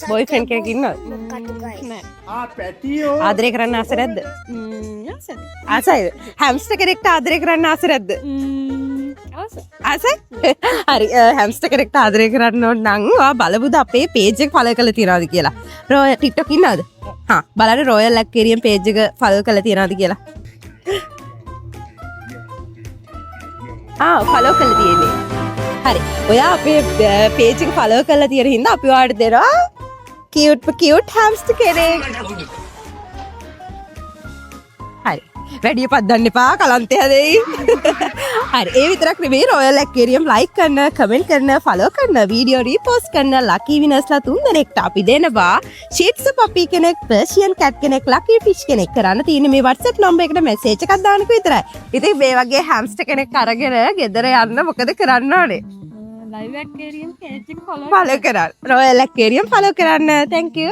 Boyfriend කෙනෙක් ඉන්නවද? ආදරය කරන්න ආස නැද්ද? ආසයිද? හැම්ස්ටර් කෙනෙක්ට ආදරය කරන්න ආස නැද්ද? ආසයි? හරි හැම්ස්ටර් කෙනෙක්ට ආදරය කරන්න ඕන නම් ඔයා බලමුද අපේ පේජ් එක ෆලෝ කරලා තියනවද කියලා. රෝයල් TikTok ඉන්නවද? හා බලන්න රෝයල් ඇක්වේරියම් පේජ් එක ෆලෝ කරලා තියනවද කියලා. ෆලෝ කරලා තියෙන්නේ. හරි. ඔයා අපේ පේජ් එක ෆලෝ කරලා තියෙන හින්දා අපි ඔයාලට දෙනවා කියුට් හැම්ස්ටර් කෙනෙක්. හරි. වැඩි පද්දන්න එපා කලන්තය දෙයි. හරි. ඒ විතරක් නෙවෙයි රොයල් ඇක්වේරියම් ලයික් කරන, කමෙන්ට් කරන, ෆලෝ කරන, වීඩියෝ රීපෝස්ට් කරන ලකී විනර්ස්ලා 3 දෙනෙක්ට අපි දෙනවා ෂීට්ස් පපි කෙනෙක්, පර්ෂියන් කැට් කෙනෙක්, ලකී ෆිෂ් කෙනෙක් කරන්න තියෙන මේ WhatsApp නම්බර් එකට මැසේජ් එකක් දාන්නකෝ විතරයි. ඉතින් මේ වගේ හැම්ස්ටර් කෙනෙක් අරගෙන ගෙදර යන්න මොකද කරන්න ඕනේ? ලයිව් ඇක්වේරියම් පේජ් එක ෆලෝ කරන්න. රොයල් ඇක්වේරියම් ෆලෝ කරන්න. thank you.